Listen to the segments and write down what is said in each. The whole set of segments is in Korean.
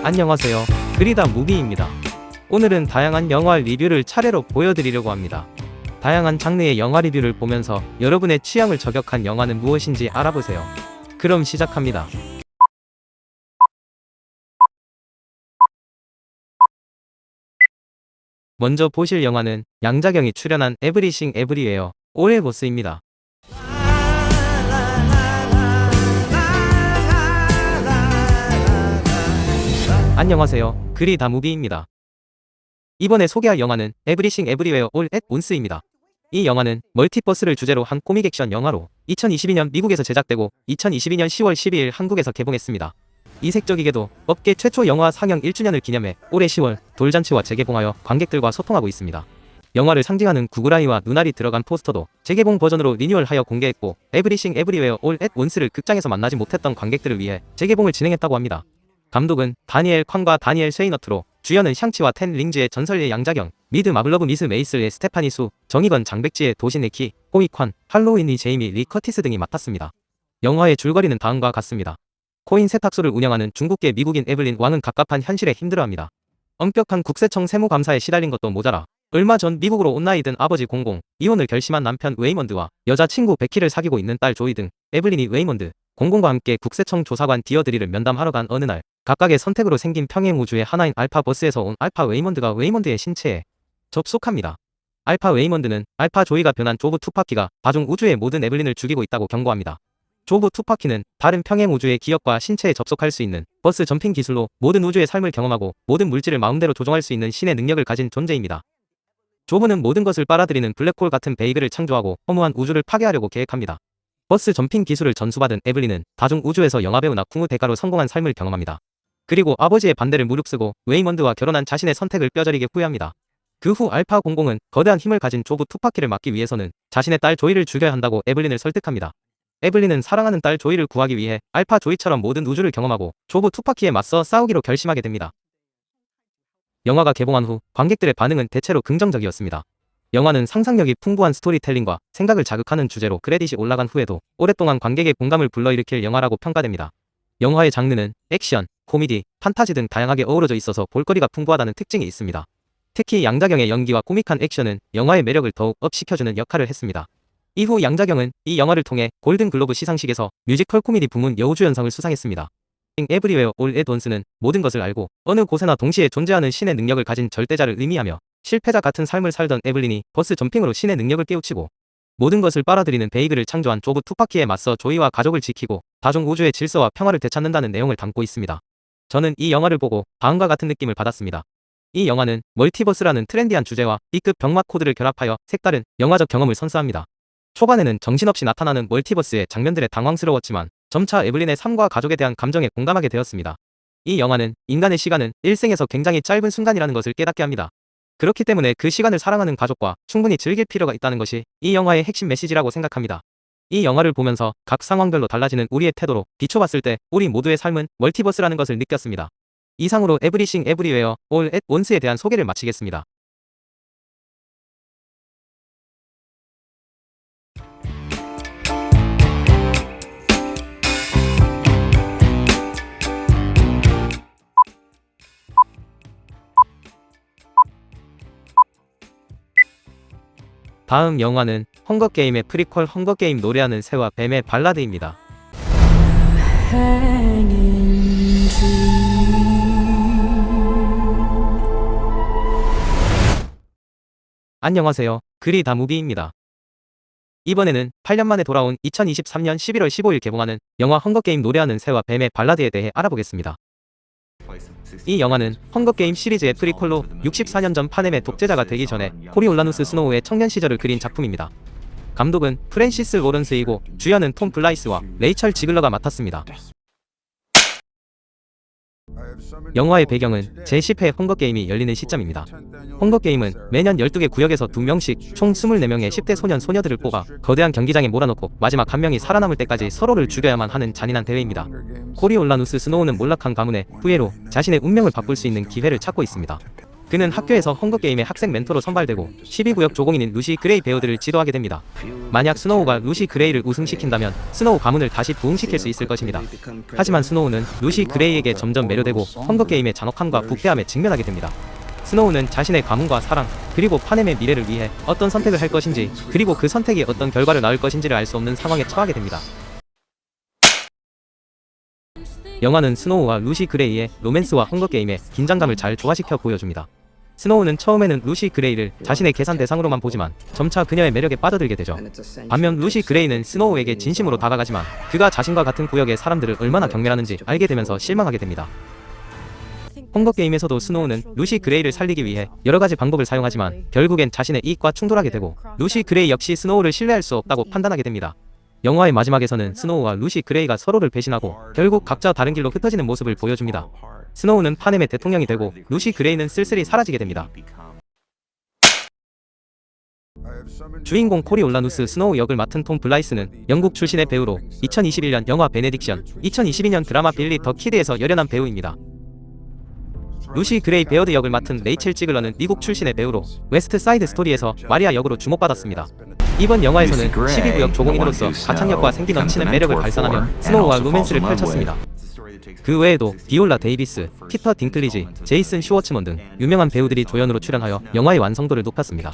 안녕하세요. 그리다 무비입니다. 오늘은 다양한 영화 리뷰를 차례로 보여드리려고 합니다. 다양한 장르의 영화 리뷰를 보면서 여러분의 취향을 저격한 영화는 무엇인지 알아보세요. 그럼 시작합니다. 먼저 보실 영화는 양자경이 출연한 에브리싱 에브리웨어 올 앳 온스입니다. 안녕하세요. 그리다 무비입니다. 이번에 소개할 영화는 에브리싱 에브리웨어 올 앳 온스입니다. 이 영화는 멀티버스를 주제로 한 코믹 액션 영화로 2022년 미국에서 제작되고 2022년 10월 12일 한국에서 개봉했습니다. 이색적이게도 업계 최초 영화 상영 1주년을 기념해 올해 10월 돌잔치와 재개봉하여 관객들과 소통하고 있습니다. 영화를 상징하는 구글아이와 눈알이 들어간 포스터도 재개봉 버전으로 리뉴얼하여 공개했고, 에브리싱 에브리웨어 올 앳 온스를 극장에서 만나지 못했던 관객들을 위해 재개봉을 진행했다고 합니다. 감독은 다니엘 콴과 다니엘 쉐이너트로, 주연은 샹치와 텐 링즈의 전설의 양자경, 미드 마블러브 미스 메이슬의 스테파니 수, 정의건 장백지의 도시네키, 호이 콴, 할로윈의 제이미 리 커티스 등이 맡았습니다. 영화의 줄거리는 다음과 같습니다. 코인 세탁소를 운영하는 중국계 미국인 에블린 왕은 갑갑한 현실에 힘들어합니다. 엄격한 국세청 세무감사에 시달린 것도 모자라 얼마 전 미국으로 온 나이 든 아버지 공공, 이혼을 결심한 남편 웨이먼드와 여자친구 베키를 사귀고 있는 딸 조이 등 에블린이 웨이먼드, 공공과 함께 국세청 조사관 디어드리를 면담하러 간 어느 날, 각각의 선택으로 생긴 평행 우주의 하나인 알파 버스에서 온 알파 웨이먼드가 웨이먼드의 신체에 접속합니다. 알파 웨이먼드는 알파 조이가 변한 조브 투파키가 바중 우주의 모든 에블린을 죽이고 있다고 경고합니다. 조브 투파키는 다른 평행 우주의 기억과 신체에 접속할 수 있는 버스 점핑 기술로 모든 우주의 삶을 경험하고 모든 물질을 마음대로 조종할 수 있는 신의 능력을 가진 존재입니다. 조브는 모든 것을 빨아들이는 블랙홀 같은 베이글을 창조하고 허무한 우주를 파괴하려고 계획합니다. 버스 점핑 기술을 전수받은 에블린은 다중 우주에서 영화배우 나쿵우 대가로 성공한 삶을 경험합니다. 그리고 아버지의 반대를 무릅쓰고 웨이먼드와 결혼한 자신의 선택을 뼈저리게 후회합니다. 그 후 알파 공공은 거대한 힘을 가진 조브 투파키를 막기 위해서는 자신의 딸 조이를 죽여야 한다고 에블린을 설득합니다. 에블린은 사랑하는 딸 조이를 구하기 위해 알파 조이처럼 모든 우주를 경험하고 조브 투파키에 맞서 싸우기로 결심하게 됩니다. 영화가 개봉한 후 관객들의 반응은 대체로 긍정적이었습니다. 영화는 상상력이 풍부한 스토리텔링과 생각을 자극하는 주제로 크레딧이 올라간 후에도 오랫동안 관객의 공감을 불러일으킬 영화라고 평가됩니다. 영화의 장르는 액션, 코미디, 판타지 등 다양하게 어우러져 있어서 볼거리가 풍부하다는 특징이 있습니다. 특히 양자경의 연기와 코믹한 액션은 영화의 매력을 더욱 업시켜주는 역할을 했습니다. 이후 양자경은 이 영화를 통해 골든글로브 시상식에서 뮤지컬 코미디 부문 여우주연상을 수상했습니다. 에브리웨어 올 앳 온스는 모든 것을 알고 어느 곳에나 동시에 존재하는 신의 능력을 가진 절대자를 의미하며, 실패자 같은 삶을 살던 에블린이 버스 점핑으로 신의 능력을 깨우치고 모든 것을 빨아들이는 베이글을 창조한 조브 투파키에 맞서 조이와 가족을 지키고 다중 우주의 질서와 평화를 되찾는다는 내용을 담고 있습니다. 저는 이 영화를 보고 다음과 같은 느낌을 받았습니다. 이 영화는 멀티버스라는 트렌디한 주제와 B급 병맛 코드를 결합하여 색다른 영화적 경험을 선사합니다. 초반에는 정신없이 나타나는 멀티버스의 장면들에 당황스러웠지만 점차 에블린의 삶과 가족에 대한 감정에 공감하게 되었습니다. 이 영화는 인간의 시간은 일생에서 굉장히 짧은 순간이라는 것을 깨닫게 합니다. 그렇기 때문에 그 시간을 사랑하는 가족과 충분히 즐길 필요가 있다는 것이 이 영화의 핵심 메시지라고 생각합니다. 이 영화를 보면서 각 상황별로 달라지는 우리의 태도로 비춰봤을 때 우리 모두의 삶은 멀티버스라는 것을 느꼈습니다. 이상으로 에브리싱 에브리웨어 올 앳 온스에 대한 소개를 마치겠습니다. 다음 영화는 헝거게임의 프리퀄 헝거게임 노래하는 새와 뱀의 발라드입니다. 안녕하세요. 그리다 무비입니다. 이번에는 8년 만에 돌아온 2023년 11월 15일 개봉하는 영화 헝거게임 노래하는 새와 뱀의 발라드에 대해 알아보겠습니다. 이 영화는 헝거게임 시리즈의 프리퀄로 64년 전 파넴의 독재자가 되기 전에 코리올라누스 스노우의 청년 시절을 그린 작품입니다. 감독은 프랜시스 로런스이고 주연은 톰 블라이스와 레이철 지글러가 맡았습니다. 영화의 배경은 제10회 헝거게임이 열리는 시점입니다. 헝거게임은 매년 12개 구역에서 2명씩 총 24명의 10대 소년 소녀들을 뽑아 거대한 경기장에 몰아넣고 마지막 한 명이 살아남을 때까지 서로를 죽여야만 하는 잔인한 대회입니다. 코리올라누스 스노우는 몰락한 가문의 후예로 자신의 운명을 바꿀 수 있는 기회를 찾고 있습니다. 그는 학교에서 헝거게임의 학생 멘토로 선발되고 12구역 조공인인 루시 그레이 배우들을 지도하게 됩니다. 만약 스노우가 루시 그레이를 우승시킨다면 스노우 가문을 다시 부흥시킬 수 있을 것입니다. 하지만 스노우는 루시 그레이에게 점점 매료되고 헝거게임의 잔혹함과 부패함에 직면하게 됩니다. 스노우는 자신의 가문과 사랑, 그리고 파넴의 미래를 위해 어떤 선택을 할 것인지, 그리고 그 선택이 어떤 결과를 낳을 것인지를 알 수 없는 상황에 처하게 됩니다. 영화는 스노우와 루시 그레이의 로맨스와 헝거게임의 긴장감을 잘 조화시켜 보여줍니다. 스노우는 처음에는 루시 그레이를 자신의 계산 대상으로만 보지만 점차 그녀의 매력에 빠져들게 되죠. 반면 루시 그레이는 스노우에게 진심으로 다가가지만 그가 자신과 같은 구역의 사람들을 얼마나 경멸하는지 알게 되면서 실망하게 됩니다. 헝거게임에서도 스노우는 루시 그레이를 살리기 위해 여러가지 방법을 사용하지만 결국엔 자신의 이익과 충돌하게 되고 루시 그레이 역시 스노우를 신뢰할 수 없다고 판단하게 됩니다. 영화의 마지막에서는 스노우와 루시 그레이가 서로를 배신하고 결국 각자 다른 길로 흩어지는 모습을 보여줍니다. 스노우는 파넴의 대통령이 되고 루시 그레이는 쓸쓸히 사라지게 됩니다. 주인공 코리올라누스 스노우 역을 맡은 톰 블라이스는 영국 출신의 배우로 2021년 영화 베네딕션, 2022년 드라마 빌리 더 키드에서 열연한 배우입니다. 루시 그레이 베어드 역을 맡은 레이첼 지글러는 미국 출신의 배우로 웨스트 사이드 스토리에서 마리아 역으로 주목받았습니다. 이번 영화에서는 12구역 조공인으로서 가창력과 생기 넘치는 매력을 발산하며 스노우와 로맨스를 펼쳤습니다. 그 외에도 비올라 데이비스, 피터 딩클리지, 제이슨 슈워츠먼 등 유명한 배우들이 조연으로 출연하여 영화의 완성도를 높였습니다.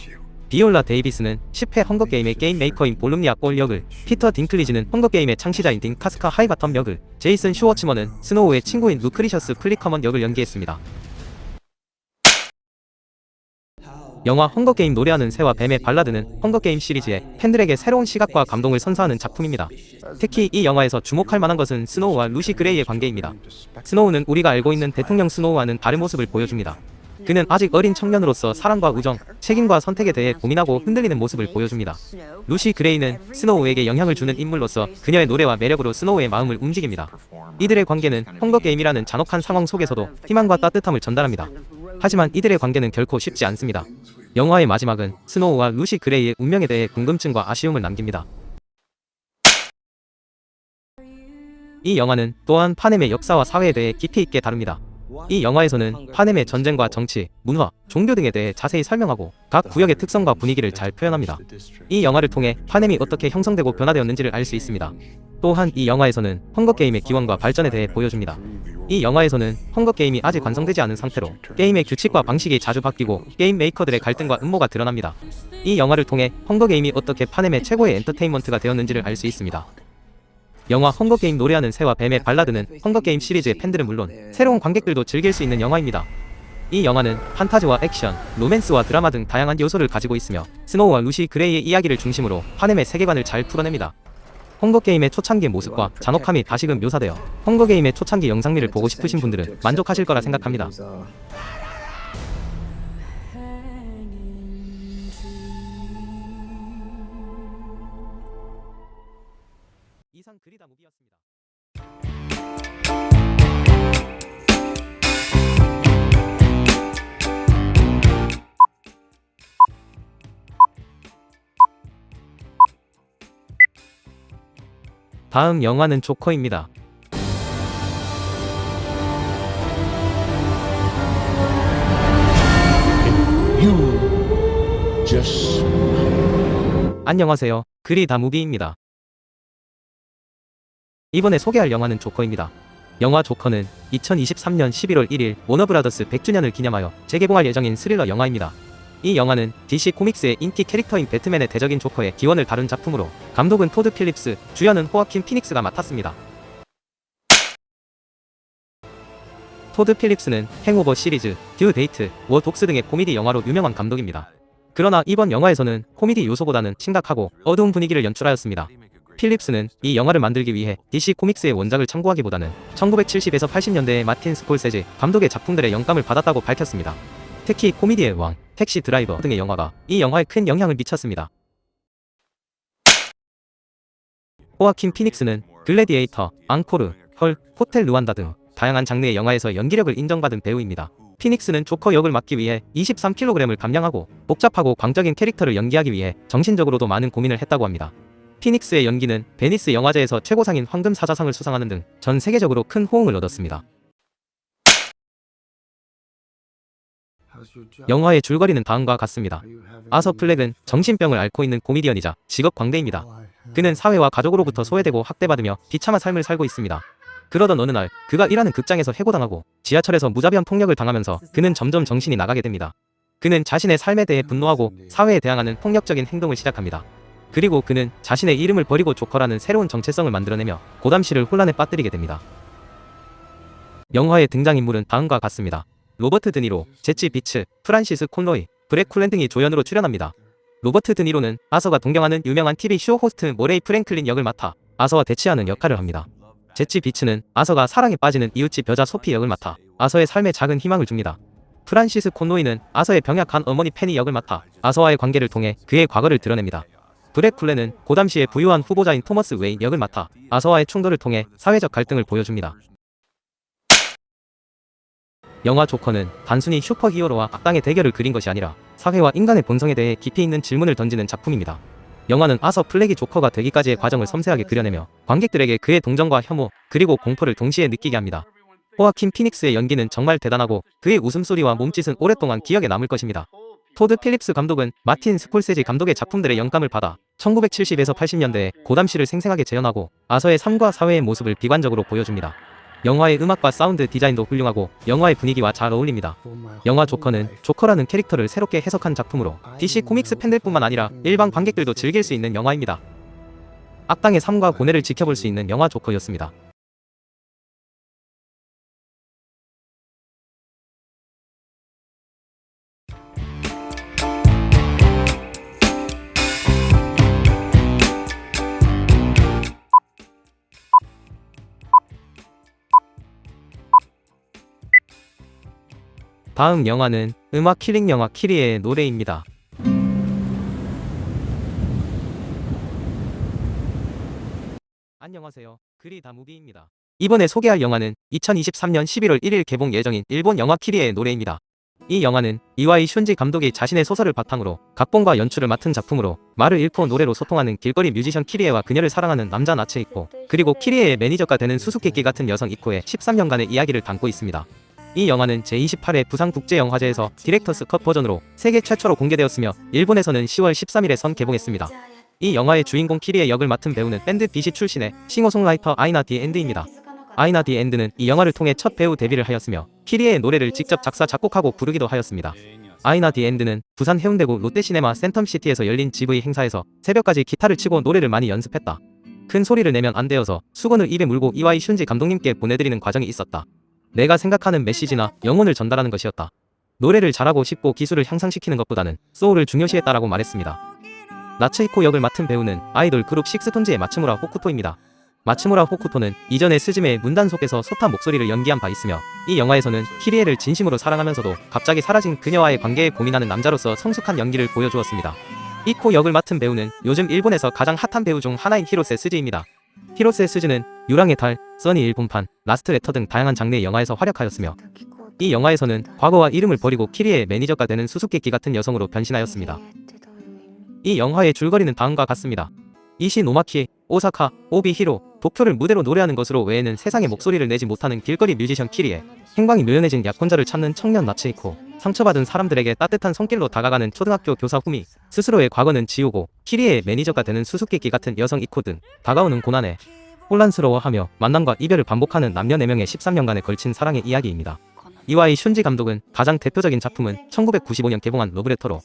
비올라 데이비스는 10회 헝거게임의 게임 메이커인 볼룸리아 꼴 역을, 피터 딩클리지는 헝거게임의 창시자인 딘 카스카 하이바텀 역을, 제이슨 슈워츠먼은 스노우의 친구인 루크리셔스 플리커먼 역을 연기했습니다. 영화 헝거게임 노래하는 새와 뱀의 발라드는 헝거게임 시리즈의 팬들에게 새로운 시각과 감동을 선사하는 작품입니다. 특히 이 영화에서 주목할 만한 것은 스노우와 루시 그레이의 관계입니다. 스노우는 우리가 알고 있는 대통령 스노우와는 다른 모습을 보여줍니다. 그는 아직 어린 청년으로서 사랑과 우정, 책임과 선택에 대해 고민하고 흔들리는 모습을 보여줍니다. 루시 그레이는 스노우에게 영향을 주는 인물로서 그녀의 노래와 매력으로 스노우의 마음을 움직입니다. 이들의 관계는 헝거게임이라는 잔혹한 상황 속에서도 희망과 따뜻함을 전달합니다. 하지만 이들의 관계는 결코 쉽지 않습니다. 영화의 마지막은 스노우와 루시 그레이의 운명에 대해 궁금증과 아쉬움을 남깁니다. 이 영화는 또한 파넴의 역사와 사회에 대해 깊이 있게 다룹니다. 이 영화에서는 파넴의 전쟁과 정치, 문화, 종교 등에 대해 자세히 설명하고 각 구역의 특성과 분위기를 잘 표현합니다. 이 영화를 통해 파넴이 어떻게 형성되고 변화되었는지를 알 수 있습니다. 또한 이 영화에서는 헝거게임의 기원과 발전에 대해 보여줍니다. 이 영화에서는 헝거게임이 아직 완성되지 않은 상태로 게임의 규칙과 방식이 자주 바뀌고 게임 메이커들의 갈등과 음모가 드러납니다. 이 영화를 통해 헝거게임이 어떻게 파넴의 최고의 엔터테인먼트가 되었는지를 알 수 있습니다. 영화 헝거게임 노래하는 새와 뱀의 발라드는 헝거게임 시리즈의 팬들은 물론 새로운 관객들도 즐길 수 있는 영화입니다. 이 영화는 판타지와 액션, 로맨스와 드라마 등 다양한 요소를 가지고 있으며 스노우와 루시 그레이의 이야기를 중심으로 파넴의 세계관을 잘 풀어냅니다. 헝거게임의 초창기의 모습과 잔혹함이 다시금 묘사되어 헝거게임의 초창기 영상미를 보고 싶으신 분들은 만족하실 거라 생각합니다. 이상 그리다 무비였습니다. 다음 영화는 조커입니다. 안녕하세요. 그리다 무비입니다. 이번에 소개할 영화는 조커입니다. 영화 조커는 2023년 11월 1일 워너브라더스 100주년을 기념하여 재개봉할 예정인 스릴러 영화입니다. 이 영화는 DC 코믹스의 인기 캐릭터인 배트맨의 대적인 조커의 기원을 다룬 작품으로 감독은 토드 필립스, 주연은 호아킨 피닉스가 맡았습니다. 토드 필립스는 행오버 시리즈, 듀 데이트, 워 독스 등의 코미디 영화로 유명한 감독입니다. 그러나 이번 영화에서는 코미디 요소보다는 심각하고 어두운 분위기를 연출하였습니다. 필립스는 이 영화를 만들기 위해 DC 코믹스의 원작을 참고하기보다는 1970에서 80년대의 마틴 스콜세지 감독의 작품들의 영감을 받았다고 밝혔습니다. 특히 코미디의 왕, 택시 드라이버 등의 영화가 이 영화에 큰 영향을 미쳤습니다. 호아킨 피닉스는 글래디에이터, 앙코르, 헐, 호텔 루안다 등 다양한 장르의 영화에서 연기력을 인정받은 배우입니다. 피닉스는 조커 역을 맡기 위해 23kg을 감량하고 복잡하고 광적인 캐릭터를 연기하기 위해 정신적으로도 많은 고민을 했다고 합니다. 피닉스의 연기는 베니스 영화제에서 최고상인 황금 사자상을 수상하는 등 전 세계적으로 큰 호응을 얻었습니다. 영화의 줄거리는 다음과 같습니다. 아서 플렉은 정신병을 앓고 있는 코미디언이자 직업 광대입니다. 그는 사회와 가족으로부터 소외되고 학대받으며 비참한 삶을 살고 있습니다. 그러던 어느 날 그가 일하는 극장에서 해고당하고 지하철에서 무자비한 폭력을 당하면서 그는 점점 정신이 나가게 됩니다. 그는 자신의 삶에 대해 분노하고 사회에 대항하는 폭력적인 행동을 시작합니다. 그리고 그는 자신의 이름을 버리고 조커라는 새로운 정체성을 만들어내며 고담시를 혼란에 빠뜨리게 됩니다. 영화의 등장인물은 다음과 같습니다. 로버트 드니로, 제치 비츠, 프란시스 콘로이, 브렉 쿨랜 등이 조연으로 출연합니다. 로버트 드니로는 아서가 동경하는 유명한 TV 쇼 호스트 모레이 프랭클린 역을 맡아 아서와 대치하는 역할을 합니다. 제치 비츠는 아서가 사랑에 빠지는 이웃집 여자 소피 역을 맡아 아서의 삶에 작은 희망을 줍니다. 프란시스 콘로이는 아서의 병약한 어머니 페니 역을 맡아 아서와의 관계를 통해 그의 과거를 드러냅니다. 브렉 쿨렌은 고담시의 부유한 후보자인 토머스 웨인 역을 맡아 아서와의 충돌을 통해 사회적 갈등을 보여줍니다. 영화 조커는 단순히 슈퍼히어로와 악당의 대결을 그린 것이 아니라 사회와 인간의 본성에 대해 깊이 있는 질문을 던지는 작품입니다. 영화는 아서 플렉이 조커가 되기까지의 과정을 섬세하게 그려내며 관객들에게 그의 동정과 혐오, 그리고 공포를 동시에 느끼게 합니다. 호아킨 피닉스의 연기는 정말 대단하고 그의 웃음소리와 몸짓은 오랫동안 기억에 남을 것입니다. 토드 필립스 감독은 마틴 스콜세지 감독의 작품들의 영감을 받아 1970에서 80년대에 고담시를 생생하게 재현하고 아서의 삶과 사회의 모습을 비관적으로 보여줍니다. 영화의 음악과 사운드 디자인도 훌륭하고 영화의 분위기와 잘 어울립니다. 영화 조커는 조커라는 캐릭터를 새롭게 해석한 작품으로 DC 코믹스 팬들뿐만 아니라 일반 관객들도 즐길 수 있는 영화입니다. 악당의 삶과 고뇌를 지켜볼 수 있는 영화 조커였습니다. 다음 영화는 음악 킬링 영화 키리의 노래입니다. 안녕하세요. 그리 다무비입니다. 이번에 소개할 영화는 2023년 11월 1일 개봉 예정인 일본 영화 키리의 노래입니다. 이 영화는 이와이 슌지 감독이 자신의 소설을 바탕으로 각본과 연출을 맡은 작품으로 말을 잃고 노래로 소통하는 길거리 뮤지션 키리에와 그녀를 사랑하는 남자 나츠히코, 그리고 키리에의 매니저가 되는 수수께끼 같은 여성 이코의 13년간의 이야기를 담고 있습니다. 이 영화는 제28회 부산국제영화제에서 디렉터스 컷 버전으로 세계 최초로 공개되었으며 일본에서는 10월 13일에 선 개봉했습니다. 이 영화의 주인공 키리의 역을 맡은 배우는 밴드 비시 출신의 싱어송라이터 아이나 디 엔드입니다. 아이나 디 엔드는 이 영화를 통해 첫 배우 데뷔를 하였으며 키리의 노래를 직접 작사 작곡하고 부르기도 하였습니다. 아이나 디 엔드는 부산 해운대구 롯데시네마 센텀시티에서 열린 GV 행사에서 새벽까지 기타를 치고 노래를 많이 연습했다. 큰 소리를 내면 안 되어서 수건을 입에 물고 이와이 슌지 감독님께 보내드리는 과정이 있었다. 내가 생각하는 메시지나 영혼을 전달하는 것이었다. 노래를 잘하고 싶고 기술을 향상시키는 것보다는 소울을 중요시했다라고 말했습니다. 나츠히코 역을 맡은 배우는 아이돌 그룹 식스톤즈의 마츠무라 호쿠토입니다. 마츠무라 호쿠토는 이전에 스즈메의 문단 속에서 소타 목소리를 연기한 바 있으며 이 영화에서는 키리에를 진심으로 사랑하면서도 갑자기 사라진 그녀와의 관계에 고민하는 남자로서 성숙한 연기를 보여주었습니다. 이코 역을 맡은 배우는 요즘 일본에서 가장 핫한 배우 중 하나인 히로세 스즈입니다. 히로세 스즈는 유랑의 달, 써니 일본판, 라스트 레터 등 다양한 장르의 영화에서 활약하였으며 이 영화에서는 과거와 이름을 버리고 키리의 매니저가 되는 수수께끼 같은 여성으로 변신하였습니다. 이 영화의 줄거리는 다음과 같습니다. 이시노마키, 오사카, 오비히로, 도쿄를 무대로 노래하는 것으로 외에는 세상에 목소리를 내지 못하는 길거리 뮤지션 키리에, 행방이 묘연해진 약혼자를 찾는 청년 나츠히코, 상처받은 사람들에게 따뜻한 손길로 다가가는 초등학교 교사 후미, 스스로의 과거는 지우고 키리의 매니저가 되는 수수께끼 같은 여성 이코 등 다가오는 고난에 혼란스러워하며 만남과 이별을 반복하는 남녀 4명의 13년간에 걸친 사랑의 이야기입니다. 이와이 슌지 감독은 가장 대표적인 작품은 1995년 개봉한 러브레터로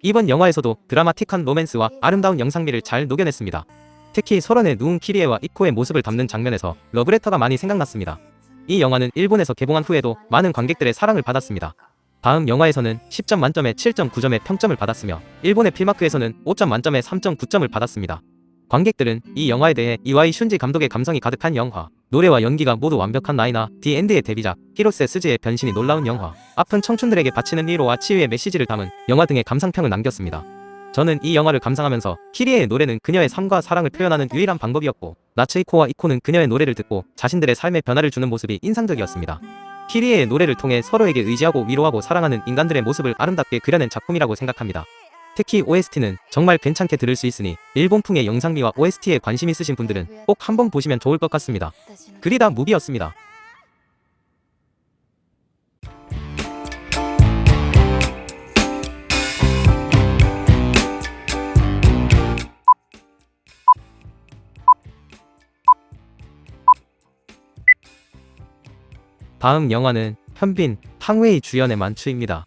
이번 영화에서도 드라마틱한 로맨스와 아름다운 영상미를 잘 녹여냈습니다. 특히 설원에 누운 키리에와 이코의 모습을 담는 장면에서 러브레터가 많이 생각났습니다. 이 영화는 일본에서 개봉한 후에도 많은 관객들의 사랑을 받았습니다. 다음 영화에서는 10점 만점에 7.9점의 평점을 받았으며 일본의 필마크에서는 5점 만점에 3.9점을 받았습니다. 관객들은 이 영화에 대해 이와이 슌지 감독의 감성이 가득한 영화, 노래와 연기가 모두 완벽한 나이나 디 엔드의 데뷔작, 히로세 스즈의 변신이 놀라운 영화, 아픈 청춘들에게 바치는 위로와 치유의 메시지를 담은 영화 등의 감상평을 남겼습니다. 저는 이 영화를 감상하면서 키리에의 노래는 그녀의 삶과 사랑을 표현하는 유일한 방법이었고 나츠히코와 이코는 그녀의 노래를 듣고 자신들의 삶에 변화를 주는 모습이 인상적이었습니다. 키리에의 노래를 통해 서로에게 의지하고 위로하고 사랑하는 인간들의 모습을 아름답게 그려낸 작품이라고 생각합니다. 특히 OST는 정말 괜찮게 들을 수 있으니 일본풍의 영상미와 OST에 관심 있으신 분들은 꼭 한번 보시면 좋을 것 같습니다. 그리다 무비였습니다. 다음 영화는 현빈, 탕웨이 주연의 만추입니다.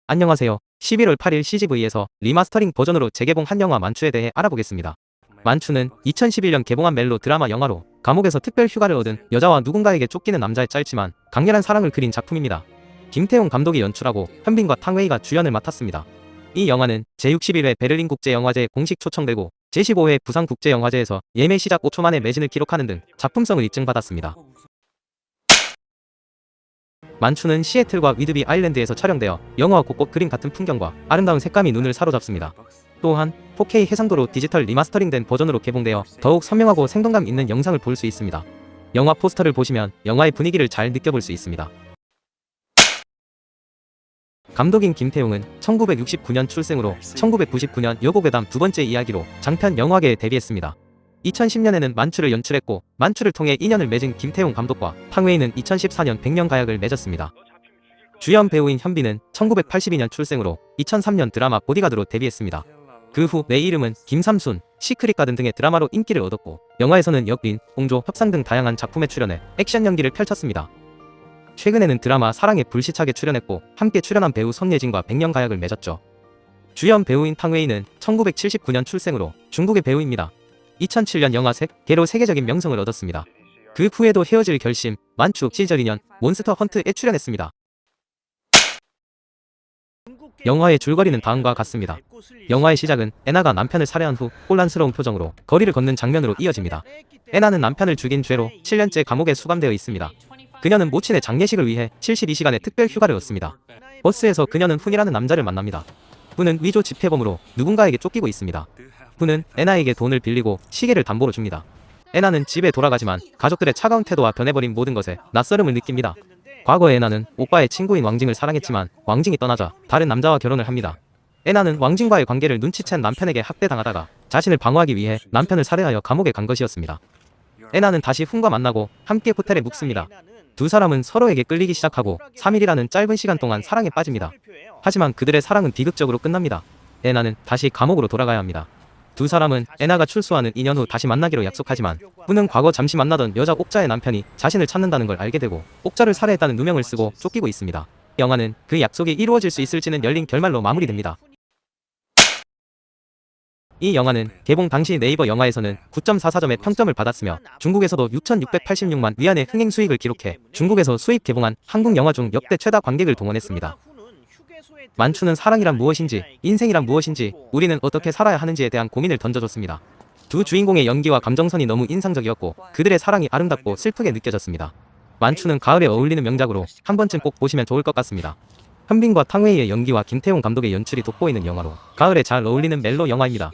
안녕하세요. 11월 8일 CGV에서 리마스터링 버전으로 재개봉한 영화 만추에 대해 알아보겠습니다. 만추는 2011년 개봉한 멜로 드라마 영화로 감옥에서 특별 휴가를 얻은 여자와 누군가에게 쫓기는 남자의 짧지만 강렬한 사랑을 그린 작품입니다. 김태용 감독이 연출하고 현빈과 탕웨이가 주연을 맡았습니다. 이 영화는 제61회 베를린 국제영화제에 공식 초청되고 제15회 부산국제영화제에서 예매 시작 5초 만에 매진을 기록하는 등 작품성을 입증받았습니다. 만추는 시애틀과 위드비 아일랜드에서 촬영되어 영화와 곳곳 그림 같은 풍경과 아름다운 색감이 눈을 사로잡습니다. 또한 4K 해상도로 디지털 리마스터링된 버전으로 개봉되어 더욱 선명하고 생동감 있는 영상을 볼 수 있습니다. 영화 포스터를 보시면 영화의 분위기를 잘 느껴볼 수 있습니다. 감독인 김태용은 1969년 출생으로 1999년 여고괴담 두 번째 이야기로 장편 영화계에 데뷔했습니다. 2010년에는 만추를 연출했고 만추를 통해 인연을 맺은 김태용 감독과 탕웨이는 2014년 백년가약을 맺었습니다. 주연 배우인 현빈은 1982년 출생으로 2003년 드라마 보디가드로 데뷔했습니다. 그 후 내 이름은 김삼순, 시크릿 가든 등의 드라마로 인기를 얻었고 영화에서는 역인, 홍조, 협상 등 다양한 작품에 출연해 액션 연기를 펼쳤습니다. 최근에는 드라마 사랑의 불시착에 출연했고 함께 출연한 배우 손예진과 백년가약을 맺었죠. 주연 배우인 탕웨이는 1979년 출생으로 중국의 배우입니다. 2007년 영화 셋개로 세계적인 명성을 얻었습니다. 그 후에도 헤어질 결심, 만추, 시절 인연, 몬스터 헌트에 출연했습니다. 영화의 줄거리는 다음과 같습니다. 영화의 시작은 애나가 남편을 살해한 후 혼란스러운 표정으로 거리를 걷는 장면으로 이어집니다. 애나는 남편을 죽인 죄로 7년째 감옥에 수감되어 있습니다. 그녀는 모친의 장례식을 위해 72시간의 특별 휴가를 얻습니다. 버스에서 그녀는 훈이라는 남자를 만납니다. 훈은 위조 집회범으로 누군가에게 쫓기고 있습니다. 훈은 애나에게 돈을 빌리고 시계를 담보로 줍니다. 애나는 집에 돌아가지만 가족들의 차가운 태도와 변해버린 모든 것에 낯설음을 느낍니다. 과거에 애나는 오빠의 친구인 왕징을 사랑했지만 왕징이 떠나자 다른 남자와 결혼을 합니다. 애나는 왕징과의 관계를 눈치챈 남편에게 학대당하다가 자신을 방어하기 위해 남편을 살해하여 감옥에 간 것이었습니다. 애나는 다시 훈과 만나고 함께 호텔에 묵습니다. 두 사람은 서로에게 끌리기 시작하고 3일이라는 짧은 시간 동안 사랑에 빠집니다. 하지만 그들의 사랑은 비극적으로 끝납니다. 애나는 다시 감옥으로 돌아가야 합니다. 두 사람은 애나가 출소하는 2년 후 다시 만나기로 약속하지만 훈은 과거 잠시 만나던 여자 옥자의 남편이 자신을 찾는다는 걸 알게 되고 옥자를 살해했다는 누명을 쓰고 쫓기고 있습니다. 영화는 그 약속이 이루어질 수 있을지는 열린 결말로 마무리됩니다. 이 영화는 개봉 당시 네이버 영화에서는 9.44점의 평점을 받았으며 중국에서도 6,686만 위안의 흥행 수익을 기록해 중국에서 수입 개봉한 한국 영화 중 역대 최다 관객을 동원했습니다. 만추는 사랑이란 무엇인지, 인생이란 무엇인지, 우리는 어떻게 살아야 하는지에 대한 고민을 던져줬습니다. 두 주인공의 연기와 감정선이 너무 인상적이었고 그들의 사랑이 아름답고 슬프게 느껴졌습니다. 만추는 가을에 어울리는 명작으로 한 번쯤 꼭 보시면 좋을 것 같습니다. 현빈과 탕웨이의 연기와 김태용 감독의 연출이 돋보이는 영화로 가을에 잘 어울리는 멜로 영화입니다.